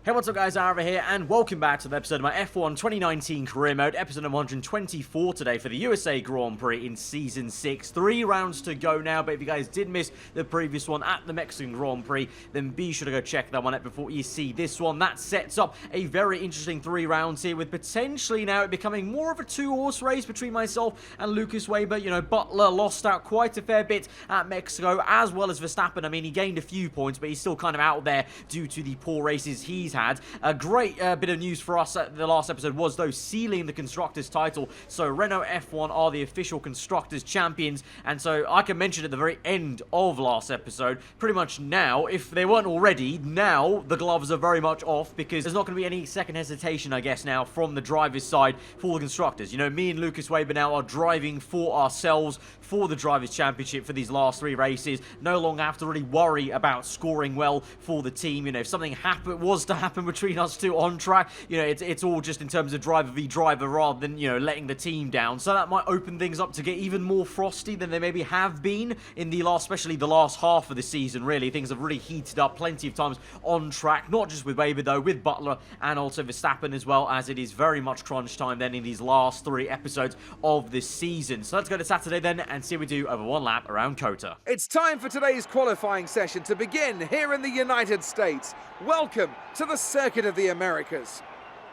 Hey, what's up guys, aarava here, and welcome back to the episode of my F1 2019 career mode, episode number 124 today for the USA Grand Prix in Season 6. 3 rounds to go now, but if you guys did miss the previous one at the Mexican Grand Prix, then be sure to go check that one out before you see this one. That sets up a very interesting 3 rounds here, with potentially now it becoming more of a 2-horse race between myself and Lucas Weber. You know, Butler lost out quite a fair bit at Mexico, as well as Verstappen. I mean, he gained a few points, but he's still kind of out there due to the poor races he's had. A great bit of news for us at the last episode was, though, sealing the Constructors title. So Renault F1 are the official Constructors champions, and so I can mention at the very end of last episode, pretty much now, if they weren't already, now the gloves are very much off, because there's not going to be any second hesitation, I guess, now from the driver's side for the Constructors. You know, me and Lucas Weber now are driving for ourselves for the Drivers' Championship for these last 3 races. No longer have to really worry about scoring well for the team. You know, if something was to happen between us two on track, you know, it's all just in terms of driver v driver rather than, you know, letting the team down. So that might open things up to get even more frosty than they maybe have been in the last, especially the last half of the season, really. Things have really heated up plenty of times on track, not just with Weber though, with Butler and also Verstappen as well, as it is very much crunch time then in these last 3 episodes of this season. So let's go to Saturday then and see what we do over 1 lap around COTA. It's time for today's qualifying session to begin here in the United States. Welcome to the Circuit of the Americas.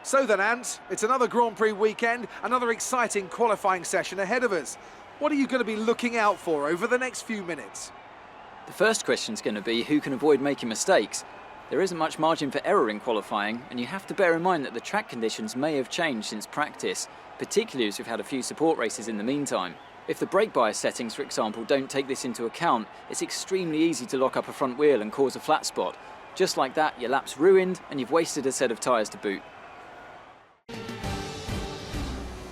So then, Ant, it's another Grand Prix weekend, another exciting qualifying session ahead of us. What are you going to be looking out for over the next few minutes? The first question is going to be who can avoid making mistakes. There isn't much margin for error in qualifying, and you have to bear in mind that the track conditions may have changed since practice, particularly as we've had a few support races in the meantime. If the brake bias settings, for example, don't take this into account, it's extremely easy to lock up a front wheel and cause a flat spot. Just like that, your lap's ruined and you've wasted a set of tyres to boot.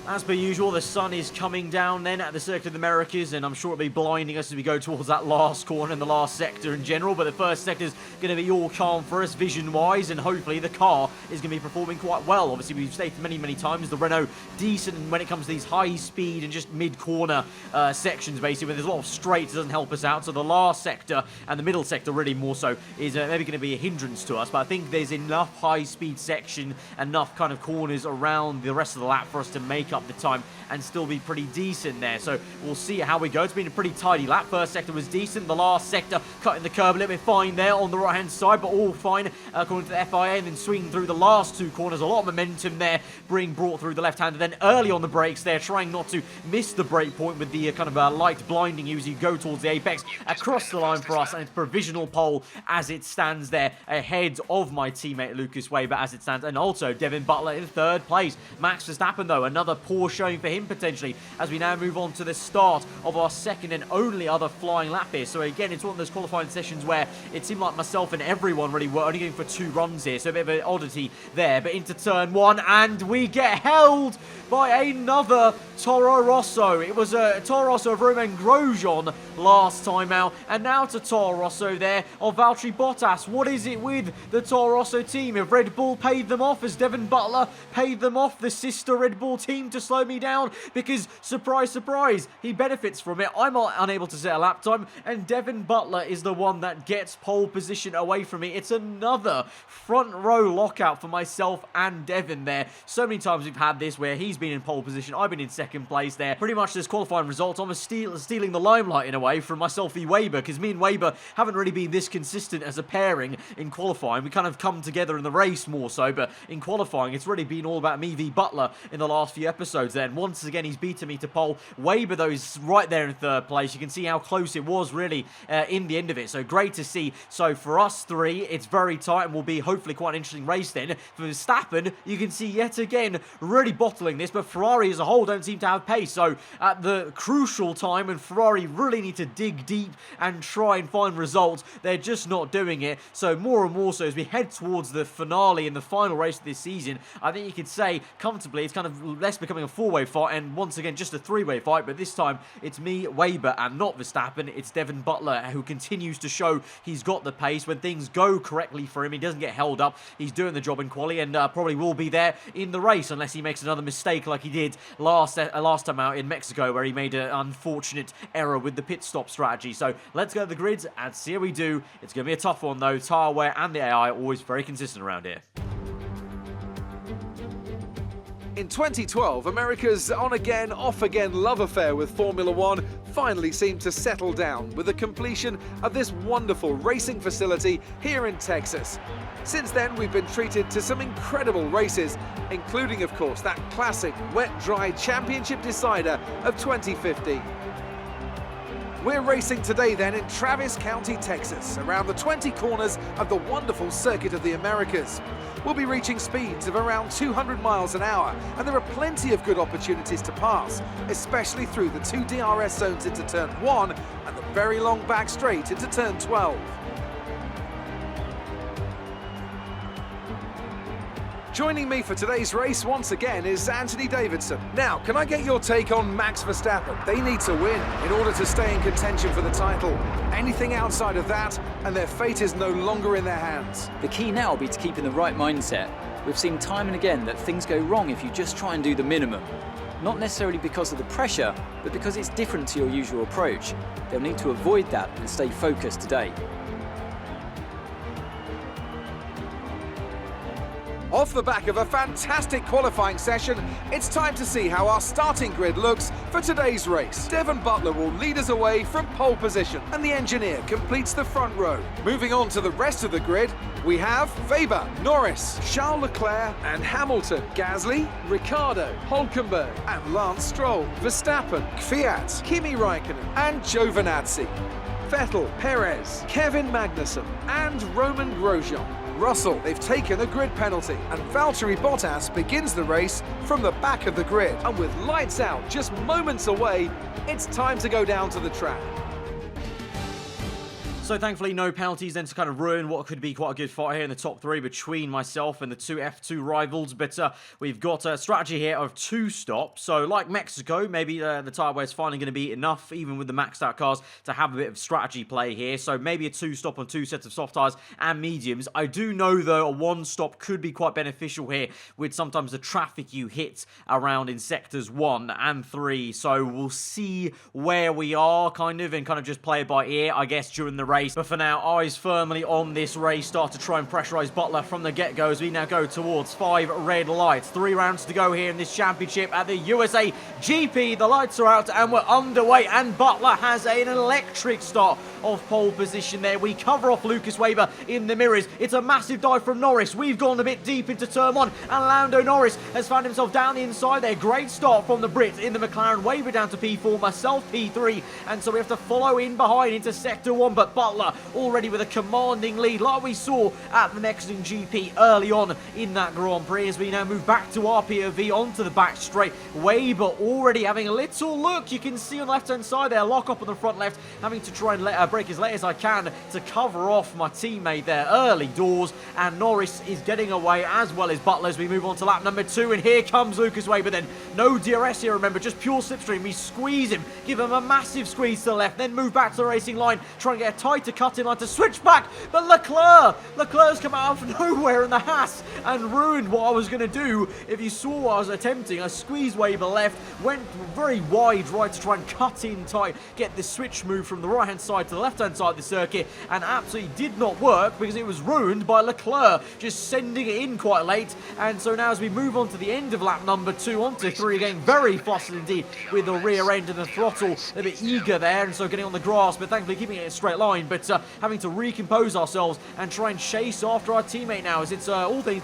As per usual, the sun is coming down then at the Circuit of the Americas, and I'm sure it'll be blinding us as we go towards that last corner and the last sector in general, but the first sector is going to be all calm for us vision-wise, and hopefully the car is going to be performing quite well. Obviously, we've stated many times the Renault decent when it comes to these high-speed and just mid-corner sections, basically, where there's a lot of straights, it doesn't help us out. So the last sector and the middle sector really more so is maybe going to be a hindrance to us, but I think there's enough high-speed section, enough kind of corners around the rest of the lap for us to make up the time and still be pretty decent there. So we'll see how we go. It's been a pretty tidy lap. First sector was decent. The last sector cutting the curb a little bit fine there on the right hand side, but all fine according to the FIA. And then swinging through the last 2 corners, a lot of momentum there being brought through the left hand, and then early on the brakes there, trying not to miss the brake point with the kind of light blinding you as you go towards the apex. Across the line for us, and it's provisional pole as it stands there, ahead of my teammate Lucas Weber as it stands, and also Devin Butler in 3rd place. Max Verstappen though, another poor showing for him potentially, as we now move on to the start of our second and only other flying lap here. So again, it's one of those qualifying sessions where it seemed like myself and everyone really were only going for 2 runs here, so a bit of an oddity there. But into turn 1, and we get held by another Toro Rosso. It was a Toro Rosso of Romain Grosjean last time out, and now to Toro Rosso there of Valtteri Bottas. What is it with the Toro Rosso team? Have Red Bull paid them off? Has Devin Butler paid them off, the sister Red Bull team, to slow me down? Because, surprise, surprise, he benefits from it. I'm unable to set a lap time, and Devin Butler is the one that gets pole position away from me. It's another front row lockout for myself and Devin there. So many times we've had this where he's been in pole position, I've been in 2nd place there. Pretty much this qualifying result, I'm stealing the limelight in a way from myself v Weber, because me and Weber haven't really been this consistent as a pairing in qualifying. We kind of come together in the race more so, but in qualifying it's really been all about me v Butler in the last few episodes then. Once again, he's beaten me to pole. Weber though is right there in 3rd place. You can see how close it was really in the end of it, so great to see. So for us 3, it's very tight and will be hopefully quite an interesting race then. For Verstappen, you can see yet again really bottling this, but Ferrari as a whole don't seem to have pace. So at the crucial time when Ferrari really need to dig deep and try and find results, they're just not doing it. So more and more so as we head towards the finale and the final race of this season, I think you could say comfortably it's kind of less becoming a 4-way fight, and once again just a 3-way fight, but this time it's me, Weber, and not Verstappen. It's Devin Butler who continues to show he's got the pace. When things go correctly for him, he doesn't get held up. He's doing the job in quali, and probably will be there in the race unless he makes another mistake like he did last time out in Mexico, where he made an unfortunate error with the pit stop strategy. So let's go to the grids and see how we do. It's going to be a tough one though. Tyre wear and the AI always very consistent around here. In 2012, America's on-again, off-again love affair with Formula One finally seemed to settle down with the completion of this wonderful racing facility here in Texas. Since then, we've been treated to some incredible races, including, of course, that classic wet-dry championship decider of 2015. We're racing today then in Travis County, Texas, around the 20 corners of the wonderful Circuit of the Americas. We'll be reaching speeds of around 200 miles an hour, and there are plenty of good opportunities to pass, especially through the 2 DRS zones into turn 1 and the very long back straight into turn 12. Joining me for today's race once again is Anthony Davidson. Now, can I get your take on Max Verstappen? They need to win in order to stay in contention for the title. Anything outside of that, and their fate is no longer in their hands. The key now will be to keep in the right mindset. We've seen time and again that things go wrong if you just try and do the minimum. Not necessarily because of the pressure, but because it's different to your usual approach. They'll need to avoid that and stay focused today. Off the back of a fantastic qualifying session, it's time to see how our starting grid looks for today's race. Devon Butler will lead us away from pole position, and the engineer completes the front row. Moving on to the rest of the grid, we have Weber, Norris, Charles Leclerc and Hamilton, Gasly, Ricciardo, Hülkenberg and Lance Stroll, Verstappen, Kvyat, Kimi Räikkönen and Giovinazzi, Vettel, Perez, Kevin Magnussen and Roman Grosjean. Russell, they've taken a grid penalty, and Valtteri Bottas begins the race from the back of the grid. And with lights out just moments away, it's time to go down to the track. So thankfully no penalties then to kind of ruin what could be quite a good fight here in the top 3 between myself and the 2 F2 rivals. But we've got a strategy here of 2 stops. So like Mexico, maybe the tyre wear is finally going to be enough, even with the maxed out cars, to have a bit of strategy play here. So maybe a 2 stop on 2 sets of soft tyres and mediums. I do know though a 1 stop could be quite beneficial here with sometimes the traffic you hit around in sectors 1 and 3. So we'll see where we are kind of just play it by ear, I guess, during the race. But for now, eyes firmly on this race. Start to try and pressurise Butler from the get-go as we now go towards 5 red lights. 3 rounds to go here in this championship at the USA GP. The lights are out and we're underway, and Butler has an electric start of pole position there. We cover off Lucas Weber in the mirrors. It's a massive dive from Norris. We've gone a bit deep into turn 1, and Lando Norris has found himself down the inside there. Great start from the Brit in the McLaren. Weber down to P4, myself P3, and so we have to follow in behind into sector 1, but Butler already with a commanding lead like we saw at the Mexican GP early on in that Grand Prix. As we now move back to our POV onto the back straight, Weber already having a little look. You can see on the left hand side there, lock up on the front left, having to try and break as late as I can to cover off my teammate there early doors, and Norris is getting away as well as Butler as we move on to lap number 2, and here comes Lucas Weber then. No DRS here, remember, just pure slipstream. We squeeze him, give him a massive squeeze to the left, then move back to the racing line, try and get a tighter cut in line to switch back, but Leclerc's come out of nowhere in the Haas and ruined what I was going to do. If you saw what I was attempting, I squeezed Weber left, went very wide right to try and cut in tight, get the switch move from the right hand side to the left hand side of the circuit, and absolutely did not work because it was ruined by Leclerc just sending it in quite late. And so now as we move on to the end of lap number 2 onto 3, getting very flustered indeed with the rear end and the throttle a bit eager there, and so getting on the grass, but thankfully keeping it in a straight line, but having to recompose ourselves and try and chase after our teammate now, as it's all things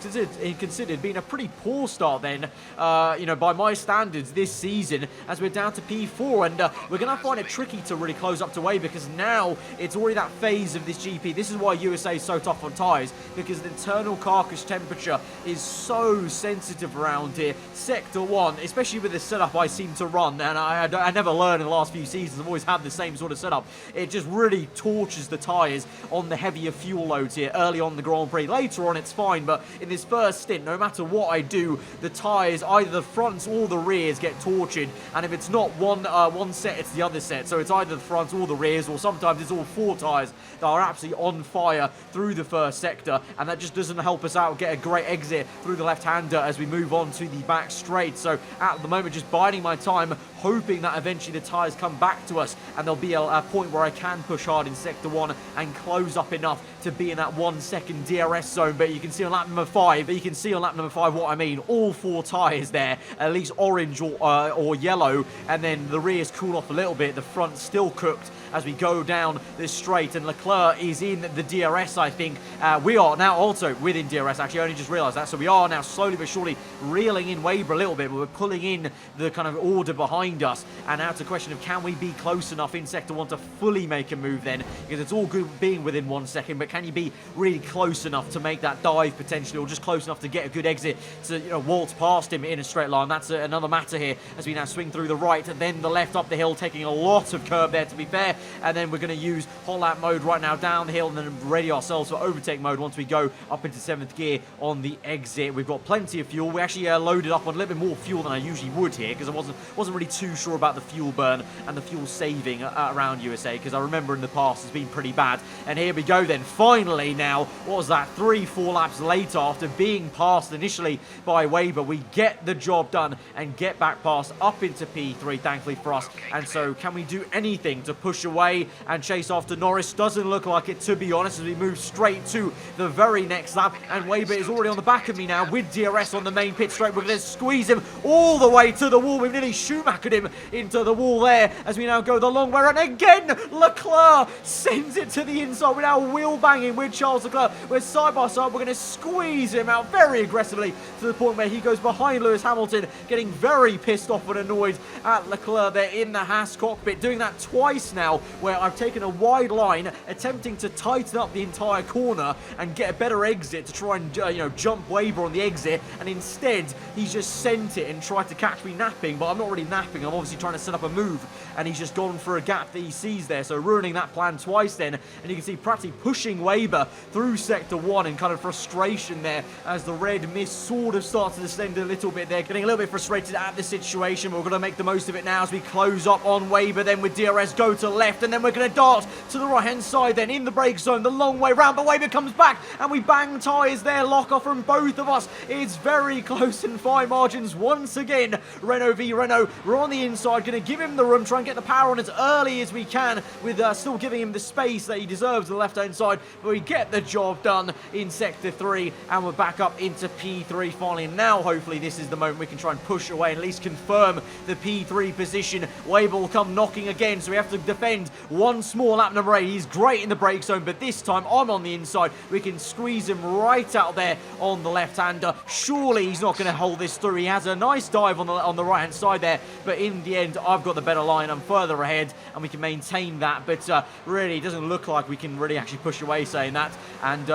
considered been a pretty poor start then, by my standards this season, as we're down to P4, and we're going to find it tricky to really close up to Way, because now it's already that phase of this GP. This is why USA is so tough on tyres, because the internal carcass temperature is so sensitive around here. Sector 1, especially with the setup I seem to run, and I never learned in the last few seasons, I've always had the same sort of setup. It just really tortures the tyres on the heavier fuel loads here early on in the Grand Prix. Later on it's fine, but in this first stint, no matter what I do, the tyres, either the fronts or the rears, get tortured, and if it's not one set, it's the other set. So it's either the fronts or the rears, or sometimes it's all 4 tyres that are absolutely on fire through the first sector, and that just doesn't help us out get a great exit through the left-hander as we move on to the back straight. So at the moment, just biding my time, hoping that eventually the tyres come back to us and there'll be a point where I can push hard in sector Sector 1 and close up enough to be in that 1 second DRS zone. But you can see on lap number 5, what I mean. All 4 tyres there, at least orange or yellow, and then the rears cool off a little bit. The front's still cooked as we go down this straight, and Leclerc is in the DRS, I think. We are now also within DRS, actually. I only just realised that. So we are now slowly but surely reeling in Weber a little bit, but we're pulling in the kind of order behind us. And now it's a question of, can we be close enough in Sector 1 to fully make a move then? Because it's all good being within 1 second, but can you be really close enough to make that dive potentially, or just close enough to get a good exit to, you know, waltz past him in a straight line? That's another matter here as we now swing through the right and then the left up the hill, taking a lot of curb there, to be fair. And then we're going to use hot lap mode right now down the hill, and then ready ourselves for overtake mode once we go up into 7th gear on the exit. We've got plenty of fuel. We actually loaded up on a little bit more fuel than I usually would here, because I wasn't really too sure about the fuel burn and the fuel saving around USA, because I remember in the past it's been pretty bad. And here we go then, finally now, what was that, 3-4 laps later, after being passed initially by Weber, we get the job done and get back past up into P3, thankfully for us. And so can we do anything to push away and chase after Norris? Doesn't look like it, to be honest, as we move straight to the very next lap, and Weber is already on the back of me now with DRS on the main pit straight. We're going to squeeze him all the way to the wall. We've nearly Schumachered him into the wall there as we now go the long way around. Again, Leclerc sends it to the inside. We're now wheel banging with Charles Leclerc. We're side by side. We're going to squeeze him out very aggressively to the point where he goes behind Lewis Hamilton, getting very pissed off and annoyed at Leclerc there in the Haas cockpit. Doing that twice now, where I've taken a wide line, attempting to tighten up the entire corner and get a better exit to try and jump Weber on the exit, and instead he's just sent it and tried to catch me napping. But I'm not really napping, I'm obviously trying to set up a move, and he's just gone for a gap that he sees there, so ruining that plan twice then. And you can see Prati pushing Weber through Sector 1 in kind of frustration there as the red mist sort of starts to descend a little bit there, getting a little bit frustrated at the situation. But we're going to make the most of it now as we close up on Weber then with DRS, go to left, and then we're going to dart to the right hand side then in the brake zone, the long way round. But Weber comes back and we bang tyres there, lock off from both of us. It's very close in fine margins once again. Renault v Renault, we're on the inside, going to give him the room, try and get the power on as early as we can, with still giving him the space that he deserves to the left hand side. But we get the job done in Sector 3, and we're back up into P3 finally. And now hopefully this is the moment we can try and push away and at least confirm the P3 position. Weber will come knocking again, so we have to defend once more. Lap number 8, he's great in the brake zone, but this time I'm on the inside. We can squeeze him right out there on the left-hander. Surely he's not going to hold this through. He has a nice dive on the right-hand side there, but in the end I've got the better line. I'm further ahead and we can maintain that, but really it doesn't look like we can really actually push away saying that. And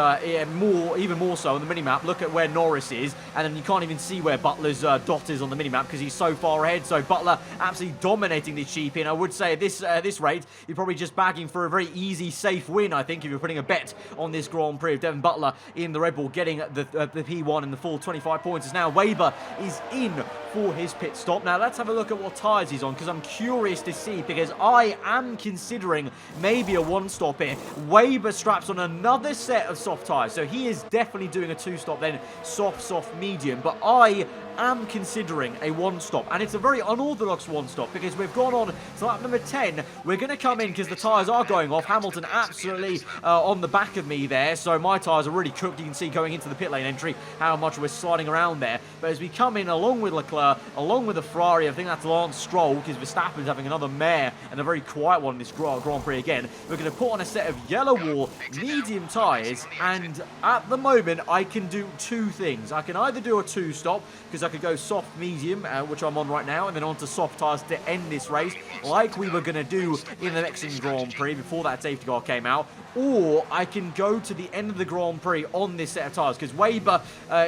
even more so on the minimap, look at where Norris is, and then you can't even see where Butler's dot is on the minimap because he's so far ahead. So Butler absolutely dominating this GP, and I would say at this rate you're probably just bagging for a very easy, safe win, I think, if you're putting a bet on this Grand Prix of Devin Butler in the Red Bull getting the P1 and the full 25 points. As now Weber is in for his pit stop. Now let's have a look at what tyres he's on, because I'm curious to see, because I am considering maybe a one-stop here. Weber straps on another set of soft tyres, so he is definitely doing a two-stop then, soft, medium, but I am considering a one-stop, and it's a very unorthodox one-stop because we've gone on to lap number 10. We're going to come in because the tyres are going off. Hamilton absolutely on the back of me there, so my tyres are really cooked. You can see going into the pit lane entry how much we're sliding around there. But as we come in along with Leclerc, along with the Ferrari, I think that's Lance Stroll, because Verstappen's having another mare and a very quiet one in this Grand Prix again. We're going to put on a set of yellow wall medium tyres, and at the moment I can do two things. I can either do a two-stop, because I could go soft medium, which I'm on right now, and then onto soft tyres to end this race, like we were going to do in the Mexican Grand Prix before that safety car came out. Or I can go to the end of the Grand Prix on this set of tyres, because Weber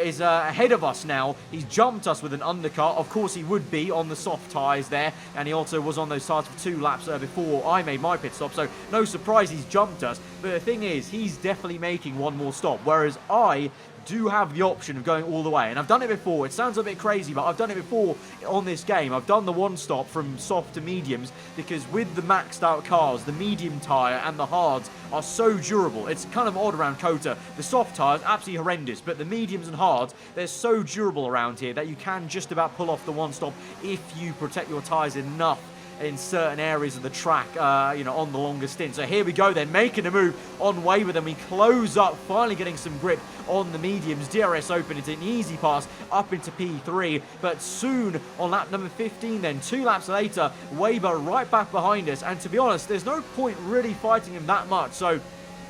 is ahead of us now. He's jumped us with an undercut. Of course he would be on the soft tyres there, and he also was on those tyres for 2 laps before I made my pit stop, so no surprise he's jumped us. But the thing is, he's definitely making one more stop, whereas I do have the option of going all the way, and I've done it before. It sounds a bit crazy, but I've done it before on this game. I've done the one stop from soft to mediums, because with the maxed out cars, the medium tyre and the hards are so durable. It's kind of odd around COTA. The soft tyres, absolutely horrendous, but the mediums and hards, they're so durable around here that you can just about pull off the one stop if you protect your tyres enough in certain areas of the track, on the longer stint. So here we go then, making a move on Weber, then we close up, finally getting some grip on the mediums. DRS open, it's an easy pass up into P3, but soon on lap number 15 then, 2 laps later, Weber right back behind us, and to be honest, there's no point really fighting him that much. So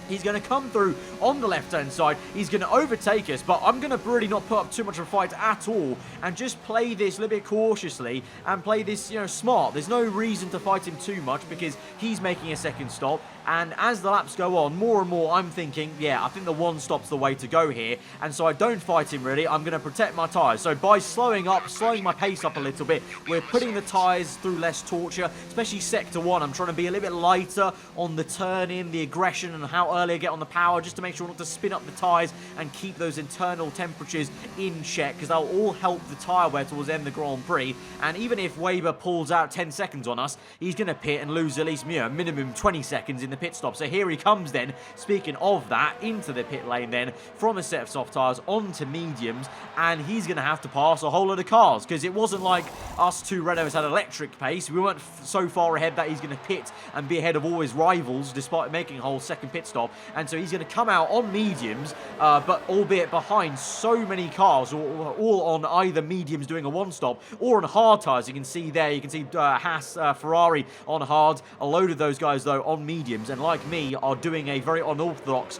he's going to come through on the left-hand side. He's going to overtake us, but I'm going to really not put up too much of a fight at all and just play this a little bit cautiously and play this, smart. There's no reason to fight him too much because he's making a second stop. And as the laps go on, more and more, I'm thinking, yeah, I think the one stop's the way to go here. And so I don't fight him, really. I'm going to protect my tyres. So by slowing my pace up a little bit, we're putting the tyres through less torture, especially Sector 1. I'm trying to be a little bit lighter on the turn-in, the aggression, and how early I get on the power, just to make sure not to spin up the tyres and keep those internal temperatures in check, because that'll all help the tyre wear towards the end of the Grand Prix. And even if Weber pulls out 10 seconds on us, he's going to pit and lose at least, minimum 20 seconds in the pit stop. So here he comes then, speaking of that, into the pit lane then, from a set of soft tyres onto mediums, and he's going to have to pass a whole lot of cars, because it wasn't like us two Renaults had electric pace. We weren't so far ahead that he's going to pit and be ahead of all his rivals, despite making a whole second pit stop. And so he's going to come out on mediums, but albeit behind so many cars, all on either mediums doing a one stop, or on hard tyres. You can see there, you can see Haas, Ferrari on hard, a load of those guys though on mediums, and like me, are doing a very unorthodox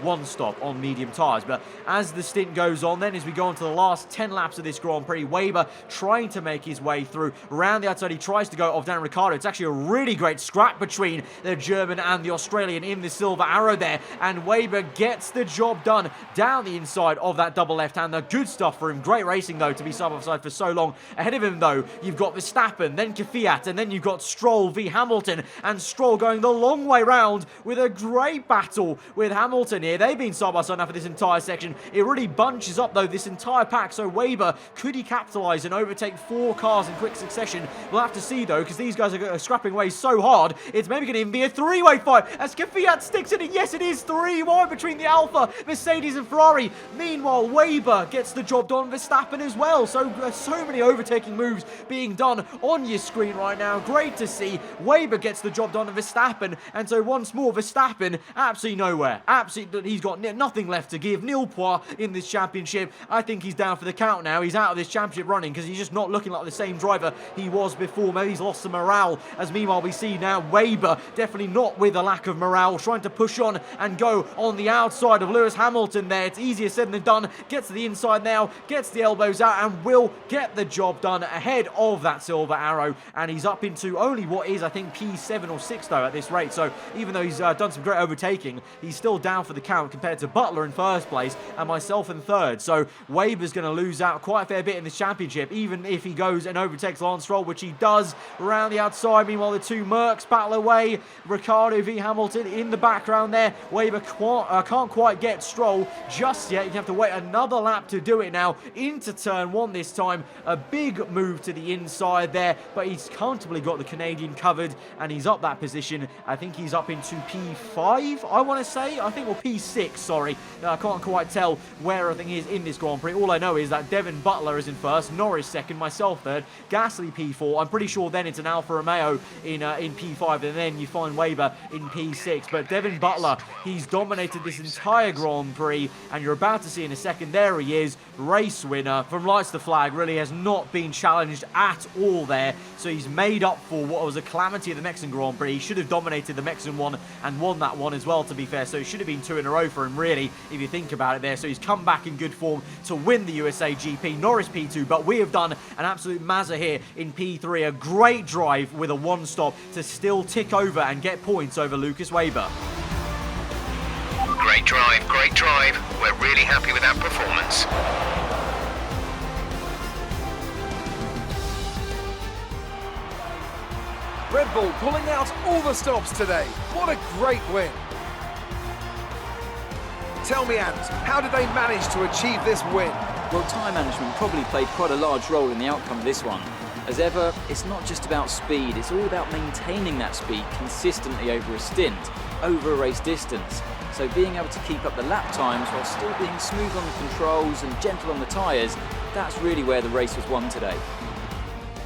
one stop on medium tyres. But as the stint goes on then, as we go on to the last 10 laps of this Grand Prix, Weber trying to make his way through. Around the outside, he tries to go off Dan Ricciardo. It's actually a really great scrap between the German and the Australian in the silver arrow there, and Weber gets the job done down the inside of that double left-hander. Good stuff for him. Great racing though, to be side-by-side for so long. Ahead of him though, you've got Verstappen, then Kvyat, and then you've got Stroll v Hamilton, and Stroll going the long way round with a great battle with Hamilton here. They've been side-by-side now for this entire section. It really bunches up though, this entire pack. So Weber, could he capitalise and overtake 4 cars in quick succession? We'll have to see though, because these guys are scrapping away so hard. It's maybe going to even be a 3-way fight as Kvyat sticks in it. Yes, it is 3-1 between the Alfa, Mercedes and Ferrari. Meanwhile, Weber gets the job done, Verstappen as well. So many overtaking moves being done on your screen right now. Great to see. Weber gets the job done, and Verstappen. And so once more, Verstappen absolutely nowhere. Absolutely, he's got nothing left to give. Nil points in this championship. I think he's down for the count now. He's out of this championship running because he's just not looking like the same driver he was before. Maybe he's lost some morale. As meanwhile, we see now Weber definitely not with a lack of morale, trying to push on and go on the outside of Lewis Hamilton there. It's easier said than done. Gets to the inside now, gets the elbows out, and will get the job done ahead of that silver arrow. And he's up into only what is, I think, P7 or 6 though at this rate. So even though he's done some great overtaking, he's still down for the count compared to Butler in first place and myself in third. So Weber's going to lose out quite a fair bit in this championship, even if he goes and overtakes Lance Stroll, which he does around the outside. Meanwhile, the two Mercs battle away. Ricciardo v Hamilton in the background there. Weber can't quite get Stroll just yet. You have to wait another lap to do it now. Into turn 1 this time. A big move to the inside there, but he's comfortably got the Canadian covered, and he's up that position. I think he's up into P5, I want to say. I think, or P6, sorry. I can't quite tell where everything is in this Grand Prix. All I know is that Devin Butler is in first, Norris second, myself third, Gasly P4. I'm pretty sure then it's an Alfa Romeo in P5, and then you find Weber in P6. But Devin Butler, he's dominated this entire Grand Prix, and you're about to see in a second, there he is, race winner. From lights to flag, really has not been challenged at all there. So he's made up for what was a calamity of the Mexican Grand Prix. He should have dominated the Mexican one and won that one as well, to be fair. So it should have been 2 in a row for him, really, if you think about it there. So he's come back in good form to win the USA GP. Norris P2, but we have done an absolute mazza here in P3. A great drive with a one stop to still tick over and get points over Lucas Weber. Great drive, great drive. We're really happy with that performance. Red Bull pulling out all the stops today. What a great win. Tell me, Ant, how did they manage to achieve this win? Well, tyre management probably played quite a large role in the outcome of this one. As ever, it's not just about speed, it's all about maintaining that speed consistently over a stint, over a race distance. So being able to keep up the lap times while still being smooth on the controls and gentle on the tyres, that's really where the race was won today.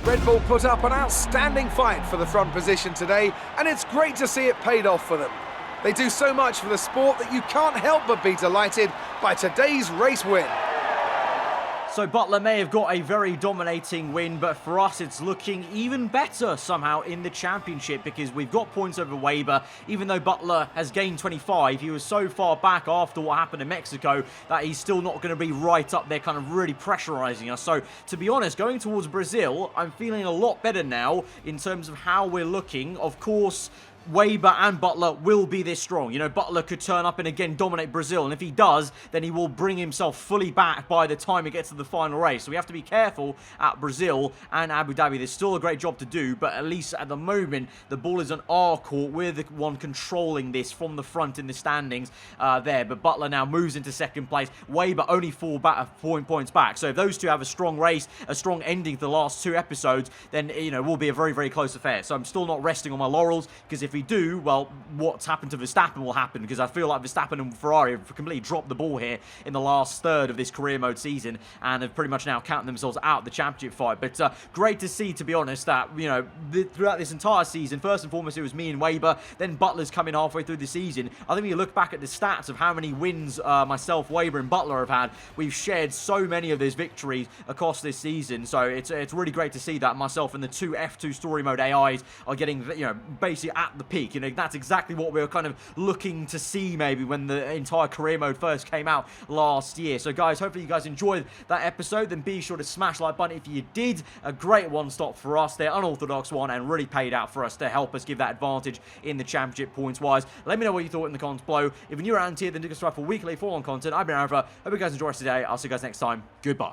Red Bull put up an outstanding fight for the front position today, and it's great to see it paid off for them. They do so much for the sport that you can't help but be delighted by today's race win. So Butler may have got a very dominating win, but for us it's looking even better somehow in the championship because we've got points over Weber. Even though Butler has gained 25, he was so far back after what happened in Mexico that he's still not going to be right up there kind of really pressurizing us. So to be honest, going towards Brazil, I'm feeling a lot better now in terms of how we're looking. Of course, Weber and Butler will be this strong. You know, Butler could turn up and again dominate Brazil, and if he does, then he will bring himself fully back by the time it gets to the final race. So we have to be careful at Brazil and Abu Dhabi. There's still a great job to do, but at least at the moment, the ball is on our court. We're the one controlling this from the front in the standings there. But Butler now moves into second place. Weber only 4 points back. So if those two have a strong race, a strong ending to the last 2 episodes, then, you know, it will be a very, very close affair. So I'm still not resting on my laurels, because if we do, well, what's happened to Verstappen will happen, because I feel like Verstappen and Ferrari have completely dropped the ball here in the last third of this career mode season and have pretty much now counted themselves out of the championship fight. But great to see, to be honest, that, you know, throughout this entire season, first and foremost, it was me and Weber, then Butler's coming halfway through the season. I think when you look back at the stats of how many wins myself, Weber and Butler have had, we've shared so many of those victories across this season. So it's really great to see that myself and the 2 F2 story mode AIs are getting, you know, basically at the peak. You know, that's exactly what we were kind of looking to see maybe when the entire career mode first came out last year. So guys, hopefully you guys enjoyed that episode. Then be sure to smash the like button if you did. A great one-stop for us there, unorthodox one, and really paid out for us to help us give that advantage in the championship points-wise. Let me know what you thought in the comments below. If you're new around here, then do subscribe for weekly F1 content. I've been aarava. Hope you guys enjoy us today. I'll see you guys next time. Goodbye.